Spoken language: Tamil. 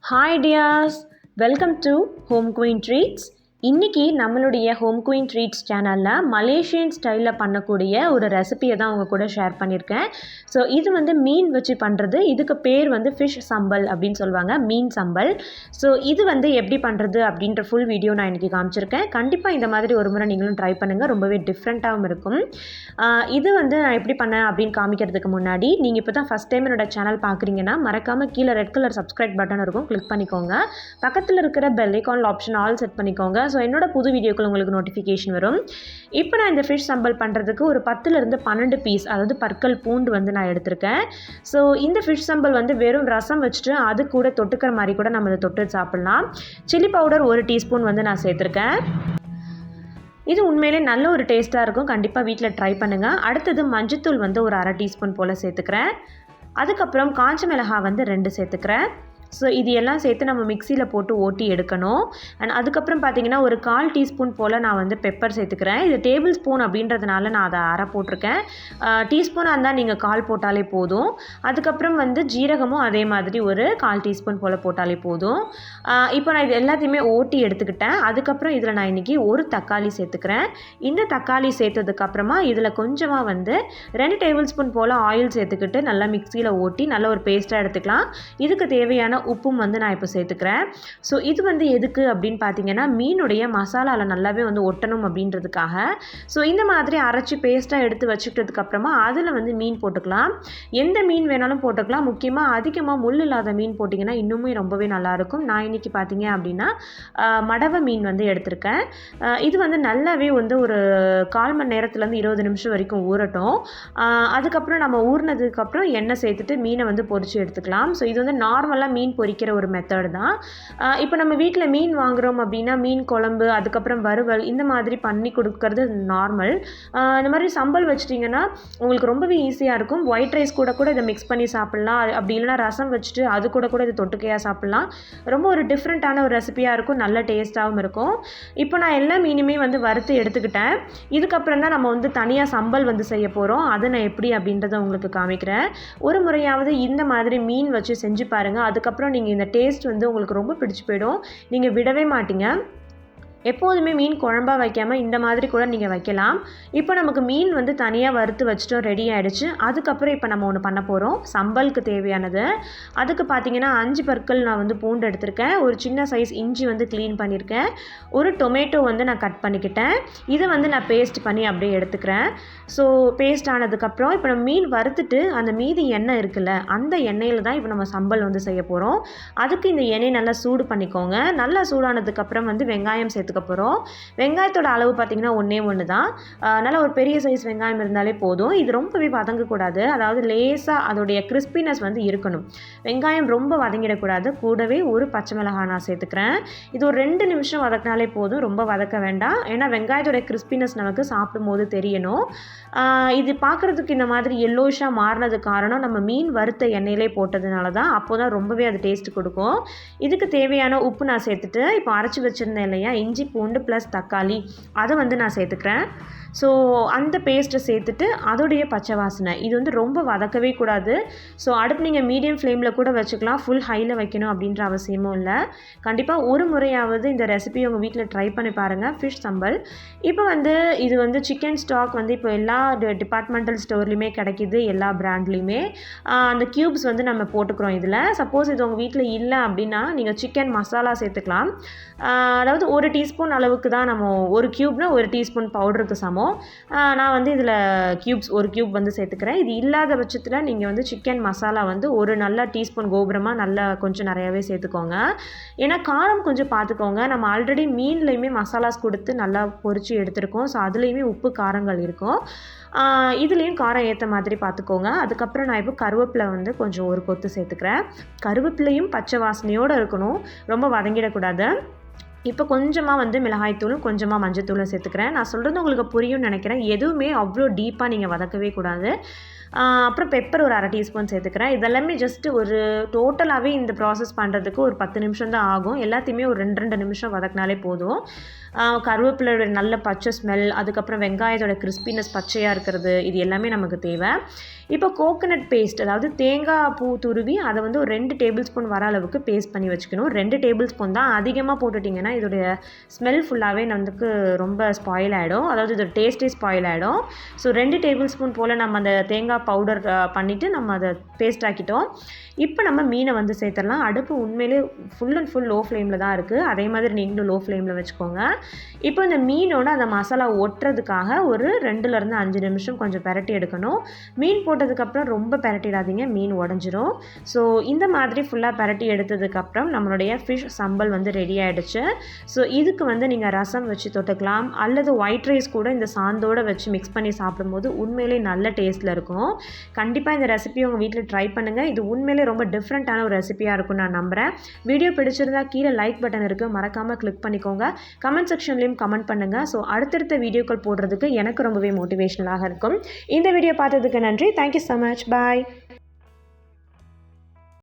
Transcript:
Hi dears, welcome to Home Queen Treats. இன்றைக்கி நம்மளுடைய ஹோம் குயின் ட்ரீட்ஸ் சேனலில் மலேசியன் ஸ்டைலில் பண்ணக்கூடிய ஒரு ரெசிபியை தான் அவங்க கூட ஷேர் பண்ணியிருக்கேன். ஸோ இது வந்து மீன் வச்சு பண்ணுறது. இதுக்கு பேர் வந்து ஃபிஷ் சம்பல் அப்படின்னு சொல்லுவாங்க, மீன் சம்பல். ஸோ இது வந்து எப்படி பண்ணுறது அப்படின்ற ஃபுல் வீடியோ நான் இன்றைக்கி காமிச்சிருக்கேன். கண்டிப்பாக இந்த மாதிரி ஒரு முறை நீங்களும் ட்ரை பண்ணுங்கள், ரொம்பவே டிஃப்ரெண்ட்டாகவும் இருக்கும். இது வந்து நான் எப்படி பண்ணேன் அப்படின்னு காமிக்கிறதுக்கு முன்னாடி நீங்கள் இப்போ தான் ஃபஸ்ட் டைம் என்னோட சேனல் பார்க்குறீங்கன்னா மறக்காமல் கீழே ரெட் கலர் சப்ஸ்கிரைப் பட்டன் இருக்கும், கிளிக் பண்ணிக்கோங்க. பக்கத்தில் இருக்கிற bell icon option all set பண்ணிக்கோங்க. ஸோ என்னோட புது வீடியோக்கள் உங்களுக்கு நோட்டிஃபிகேஷன் வரும். இப்போ நான் இந்த ஃபிஷ் சம்பல் பண்ணுறதுக்கு ஒரு 10லேருந்து 12 பீஸ், அதாவது பற்கள் பூண்டு வந்து நான் எடுத்திருக்கேன். ஸோ இந்த ஃபிஷ் சம்பல் வந்து வெறும் ரசம் வச்சுட்டு அது கூட தொட்டுக்கிற மாதிரி கூட நம்ம இதை தொட்டு சாப்பிட்லாம். சில்லி பவுடர் 1 டீஸ்பூன் வந்து நான் சேர்த்துருக்கேன். இது உண்மையிலே நல்ல ஒரு டேஸ்ட்டாக இருக்கும், கண்டிப்பாக வீட்டில் ட்ரை பண்ணுங்கள். அடுத்தது மஞ்சத்தூள் வந்து ஒரு 1/2 டீஸ்பூன் போல் சேர்த்துக்கிறேன். அதுக்கப்புறம் காஞ்ச மிளகாய் வந்து 2 சேர்த்துக்கிறேன். ஸோ இது எல்லாம் சேர்த்து நம்ம மிக்சியில் போட்டு ஓட்டி எடுக்கணும். அண்ட் அதுக்கப்புறம் பார்த்திங்கன்னா ஒரு 1/4 டீஸ்பூன் போல் நான் வந்து பெப்பர் சேர்த்துக்கிறேன். இது டேபிள் ஸ்பூன் அப்படின்றதுனால நான் அதை 1/2 போட்டிருக்கேன். டீஸ்பூனாக இருந்தால் நீங்கள் 1/4 போட்டாலே போதும். அதுக்கப்புறம் வந்து ஜீரகமும் அதே மாதிரி ஒரு 1/4 டீஸ்பூன் போல் போட்டாலே போதும். இப்போ நான் இது எல்லாத்தையுமே ஓட்டி எடுத்துக்கிட்டேன். அதுக்கப்புறம் இதில் நான் இன்றைக்கி ஒரு தக்காளி சேர்த்துக்கிறேன். இந்த தக்காளி சேர்த்ததுக்கப்புறமா இதில் கொஞ்சமாக வந்து 2 டேபிள் ஸ்பூன் போல் ஆயில் சேர்த்துக்கிட்டு நல்லா மிக்சியில் ஓட்டி நல்ல ஒரு பேஸ்ட்டாக எடுத்துக்கலாம். இதுக்கு தேவையான உப்பும் வந்து நான் இப்போ சேர்த்துக்கிறேன். ஸோ இது வந்து எதுக்கு அப்படின்னு பார்த்தீங்கன்னா மீனுடைய மசாலாவில் நல்லாவே வந்து ஒட்டணும் அப்படின்றதுக்காக. ஸோ இந்த மாதிரி அரைச்சி பேஸ்ட்டாக எடுத்து வச்சுக்கிட்டதுக்கப்புறமா அதில் வந்து மீன் போட்டுக்கலாம். எந்த மீன் வேணாலும் போட்டுக்கலாம். முக்கியமாக அதிகமாக முள் இல்லாத மீன் போட்டிங்கன்னா இன்னுமே ரொம்பவே நல்லாயிருக்கும். நான் இன்றைக்கி பார்த்தீங்க அப்படின்னா மடவை மீன் வந்து எடுத்திருக்கேன். இது வந்து நல்லாவே வந்து ஒரு 1/4 மணி நேரத்துலேருந்து 20 நிமிஷம் வரைக்கும் ஊறட்டும். அதுக்கப்புறம் நம்ம ஊறினதுக்கப்புறம் எண்ணெய் சேர்த்துட்டு மீனை வந்து பொரித்து எடுத்துக்கலாம். ஸோ இது வந்து நார்மலாக மீன் பொரிக்கிற ஒரு மெத்தட் தான். இப்போ நம்ம வீட்டில் மீன் வாங்குகிறோம் அப்படின்னா மீன் குழம்பு, அதுக்கப்புறம் வறுவல், இந்த மாதிரி பண்ணி கொடுக்கறது நார்மல். இந்த மாதிரி சம்பல் வச்சிட்டிங்கன்னா உங்களுக்கு ரொம்பவே ஈஸியாக இருக்கும். ஒயிட் ரைஸ் கூட இதை மிக்ஸ் பண்ணி சாப்பிட்லாம். அப்படி இல்லைனா ரசம் வச்சுட்டு அது கூட இதை தொட்டுக்கையாக சாப்பிட்லாம். ரொம்ப ஒரு டிஃப்ரெண்ட்டான ஒரு ரெசிபியாக இருக்கும், நல்ல டேஸ்ட்டாகவும் இருக்கும். இப்போ நான் எல்லா மீனுமே வந்து வறுத்து எடுத்துக்கிட்டேன். இதுக்கப்புறம் தான் நம்ம வந்து தனியாக சம்பல் வந்து செய்ய போகிறோம். அதை நான் எப்படி அப்படின்றத உங்களுக்கு காமிக்கிறேன். ஒரு முறையாவது இந்த மாதிரி மீன் வச்சு செஞ்சு பாருங்கள். அதுக்கப்புறம் நீங்கள் இந்த டேஸ்ட் வந்து உங்களுக்கு ரொம்ப பிடிச்சி போயிடும், நீங்கள் விடவே மாட்டீங்க. எப்போதுமே மீன் குழம்பாக வைக்காமல் இந்த மாதிரி கூட நீங்கள் வைக்கலாம். இப்போ நமக்கு மீன் வந்து தனியாக வறுத்து வச்சுட்டோம், ரெடி ஆகிடுச்சு. அதுக்கப்புறம் இப்போ நம்ம ஒன்று பண்ண போகிறோம், சம்பலுக்கு தேவையானது. அதுக்கு பார்த்தீங்கன்னா 5 பற்கள் நான் வந்து பூண்டு எடுத்திருக்கேன். ஒரு சின்ன சைஸ் இஞ்சி வந்து க்ளீன் பண்ணியிருக்கேன். ஒரு டொமேட்டோ வந்து நான் கட் பண்ணிக்கிட்டேன். இதை வந்து நான் பேஸ்ட் பண்ணி அப்படியே எடுத்துக்கிறேன். ஸோ பேஸ்ட் ஆனதுக்கப்புறம் இப்போ நம்ம மீன் வறுத்துட்டு அந்த மீதி எண்ணெய் இருக்குல்ல, அந்த எண்ணெயில் தான் இப்போ நம்ம சம்பல் வந்து செய்ய போகிறோம். அதுக்கு இந்த எண்ணெய் நல்லா சூடு பண்ணிக்கோங்க. நல்லா சூடானதுக்கப்புறம் வந்து வெங்காயம் சேர்த்துக்க போகிறோம். வெங்காயத்தோட அளவு பார்த்திங்கன்னா 1 தான். நல்லா ஒரு பெரிய சைஸ் வெங்காயம் இருந்தாலே போதும். இது ரொம்பவே வதங்கக்கூடாது, அதாவது லேசாக அதோடைய கிறிஸ்பினஸ் வந்து இருக்கணும். வெங்காயம் ரொம்ப வதங்கிடக்கூடாது. கூடவே ஒரு பச்சை மிளகாய் நான் சேர்த்துக்கிறேன். இது ஒரு 2 நிமிஷம் வதக்கினாலே போதும், ரொம்ப வதக்க வேண்டாம். ஏன்னா வெங்காயத்தோட கிறிஸ்பினஸ் நமக்கு சாப்பிடும் போது தெரியணும். இது பார்க்குறதுக்கு இந்த மாதிரி எல்லோஷாக மாறினது காரணம் நம்ம மீன் வறுத்த எண்ணெயிலே போட்டதுனால தான். அப்போ தான் ரொம்பவே அது டேஸ்ட் கொடுக்கும். இதுக்கு தேவையான உப்பு நான் சேர்த்துட்டு இப்போ அரைச்சி வச்சுருந்தேன் இல்லையா, இஞ்சி பூண்டு ப்ளஸ் தக்காளி, அதை வந்து நான் சேர்த்துக்கிறேன். ஸோ அந்த பேஸ்ட்டை சேர்த்துட்டு அதோடைய பச்சை வாசனை இது வந்து ரொம்ப வதக்கவே கூடாது. ஸோ அடுப்பு நீங்கள் மீடியம் ஃப்ளேமில் கூட வச்சுக்கலாம், ஃபுல் ஹையில் வைக்கணும் அப்படின்ற அவசியமும் இல்லை. கண்டிப்பாக ஒரு முறையாவது இந்த ரெசிபி உங்கள் வீட்டில் ட்ரை பண்ணி பாருங்கள், ஃபிஷ் சம்பல். இப்போ வந்து இது வந்து சிக்கன் ஸ்டாக் வந்து இப்போ எல்லா டிபார்ட்மெண்டல் ஸ்டோர்லேயுமே கிடைக்கிது, எல்லா பிராண்ட்லேயுமே. அந்த க்யூப்ஸ் வந்து நம்ம போட்டுக்கிறோம் இதில். சப்போஸ் இது உங்கள் வீட்டில் இல்லை அப்படின்னா நீங்கள் சிக்கன் மசாலா சேர்த்துக்கலாம். அதாவது 1 டீஸ்பூன் அளவுக்கு தான், நம்ம ஒரு க்யூப்னா 1 டீஸ்பூன் பவுடருக்கு சமம். நான் வந்து இதில் ஒரு க்யூப் வந்து சேர்த்துக்கிறேன். இது இல்லாத பட்சத்தில் நீங்கள் வந்து சிக்கன் மசாலா வந்து ஒரு நல்ல டீஸ்பூன் கோபுரமாக நல்லா கொஞ்சம் நிறையாவே சேர்த்துக்கோங்க. ஏன்னா காரம் கொஞ்சம் பார்த்துக்கோங்க. நம்ம ஆல்ரெடி மீன்லேயுமே மசாலாஸ் கொடுத்து நல்லா பொரித்து எடுத்துருக்கோம். ஸோ அதுலேயுமே உப்பு காரங்கள் இருக்கும். இதுலேயும் காரம் ஏற்ற மாதிரி பார்த்துக்கோங்க. அதுக்கப்புறம் நான் இப்போ கருவேப்பிலை வந்து கொஞ்சம் ஒரு கொத்து சேர்த்துக்கிறேன். கருவேப்பிலையும் பச்சை வாசனையோடு இருக்கணும், ரொம்ப வதங்கிடக்கூடாது. இப்போ கொஞ்சமாக வந்து மிளகாய்த்தூளும் கொஞ்சமாக மஞ்சத்தூளும் சேர்த்துக்கிறேன். நான் சொல்கிறது உங்களுக்கு புரியும்னு நினைக்கிறேன். எதுவுமே அவ்வளோ டீப்பாக நீங்கள் வதக்கவே கூடாது. அப்புறம் பெப்பர் ஒரு 1/2 டீஸ்பூன் சேர்த்துக்கிறேன். இதெல்லாமே ஜஸ்ட்டு ஒரு டோட்டலாகவே இந்த ப்ராசஸ் பண்ணுறதுக்கு ஒரு 10 நிமிஷம் தான் ஆகும். எல்லாத்தையுமே ஒரு 2 நிமிஷம் வதக்கினாலே போதும். கருவேப்பிலையோட நல்ல பச்சை ஸ்மெல், அதுக்கப்புறம் வெங்காயத்தோட கிறிஸ்பினஸ் பச்சையாக இருக்கிறது, இது எல்லாமே நமக்கு தேவை. இப்போ கோகனட் பேஸ்ட், அதாவது தேங்காய் பூ துருவி அதை வந்து ஒரு 2 டேபிள் ஸ்பூன் வர அளவுக்கு பேஸ்ட் பண்ணி வச்சுக்கணும். 2 டேபிள் ஸ்பூன் தான், அதிகமாக போட்டுட்டிங்கன்னா இதோடைய ஸ்மெல் ஃபுல்லாகவே நமக்கு ரொம்ப ஸ்பாயில் ஆகிடும், அதாவது இதோட டேஸ்ட்டே ஸ்பாயில் ஆகிடும். ஸோ 2 டேபிள் ஸ்பூன் போல் நம்ம அந்த தேங்காய் பவுடர் பண்ணிவிட்டு நம்ம அதை பேஸ்ட் ஆக்கிட்டோம். இப்போ நம்ம மீனை வந்து சேர்த்துடலாம். அடுப்பு உண்மையிலே ஃபுல் அண்ட் ஃபுல் லோ ஃப்ளேமில் தான் இருக்குது, அதே மாதிரி நீங்களும் லோ ஃப்ளேமில் வச்சுக்கோங்க. இப்போ இந்த மீனோட அந்த மசாலா ஒட்டுறதுக்காக ஒரு 2லேருந்து 5 நிமிஷம் கொஞ்சம் பெரட்டி எடுக்கணும். மீன் போட்டதுக்கப்புறம் ரொம்ப பெரட்டிடாதீங்க, மீன் உடஞ்சிரும். ஸோ இந்த மாதிரி ஃபுல்லாக பெரட்டி எடுத்ததுக்கப்புறம் நம்மளுடைய ஃபிஷ் சம்பல் வந்து ரெடி ஆகிடுச்சு. ஸோ இதுக்கு வந்து நீங்கள் ரசம் வச்சு தொட்டுக்கலாம், அல்லது ஒயிட் ரைஸ் கூட இந்த சாந்தோடு வச்சு மிக்ஸ் பண்ணி சாப்பிடும்போது உண்மையிலே நல்ல டேஸ்ட்டில் இருக்கும். கண்டிப்பாக இந்த ரெசிபியை உங்கள் வீட்டில் ட்ரை பண்ணுங்கள். இது உண்மையிலே ரொம்ப டிஃப்ரெண்ட்டான ஒரு ரெசிபியாக இருக்கும் நான் நம்புகிறேன். வீடியோ பிடிச்சிருந்தா கீழே லைக் பட்டன் இருக்குது, மறக்காமல் கிளிக் பண்ணிக்கோங்க. கமெண்ட் செக்ஷன்லேயும் கமெண்ட் பண்ணுங்கள். ஸோ அடுத்தடுத்த வீடியோக்கள் போடுறதுக்கு எனக்கு ரொம்பவே மோட்டிவேஷனலாக இருக்கும். இந்த வீடியோ பார்த்ததுக்கு நன்றி. Thank you so much. பாய்.